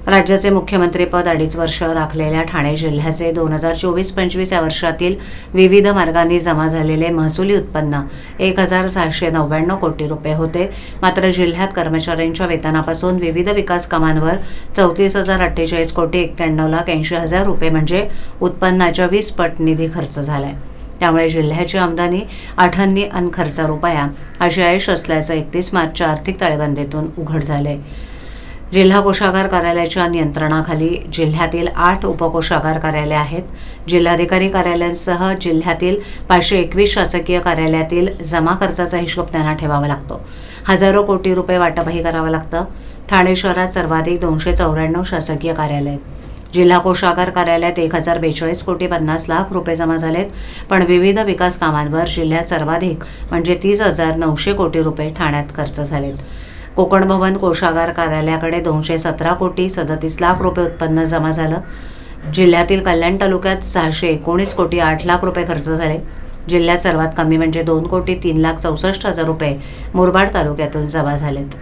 राज्याचे मुख्यमंत्रीपद 2.5 वर्ष राखलेल्या ठाणे जिल्ह्याचे 2024-25 या वर्षातील विविध मार्गांनी जमा झालेले महसुली उत्पन्न 1,699 कोटी रुपये होते. मात्र जिल्ह्यात कर्मचाऱ्यांच्या वेतनापासून विविध विकास कामांवर 34,048 कोटी 91,80,000 रुपये म्हणजे उत्पन्नाच्या 20 पट निधी खर्च झालाय. त्यामुळे जिल्ह्याची आमदानी 8 अन् खर्च रुपया अशी ऐश असल्याचं 31 मार्चच्या आर्थिक ताळेबंदातून उघड झाले. जिल्हा कोषागार कार्यालयाच्या नियंत्रणाखाली जिल्ह्यातील 8 उपकोषागार कार्यालय आहेत. जिल्हाधिकारी कार्यालयांसह जिल्ह्यातील 521 शासकीय कार्यालयातील जमा खर्चाचा हिशोब त्यांना ठेवावा लागतो. हजारो कोटी रुपये वाटपही करावं लागतं. ठाणे शहरात सर्वाधिक 294 शासकीय कार्यालय आहेत. जिल्हा कोषागार कार्यालयात 1,042 कोटी 50 लाख रुपये जमा झालेत. पण विविध विकास कामांवर जिल्ह्यात सर्वाधिक म्हणजे 30,900 कोटी रुपये ठाण्यात खर्च झालेत. कोकण भवन कोषागार कार्यालयाकडे 217 कोटी 37 लाख रुपये उत्पन्न जमा झालं. जिल्ह्यातील कल्याण तालुक्यात 619 कोटी 8 लाख रुपये खर्च झाले. जिल्ह्यात सर्वात कमी म्हणजे 2 कोटी 3,64,000 रुपये मुरबाड तालुक्यातून जमा झालेत.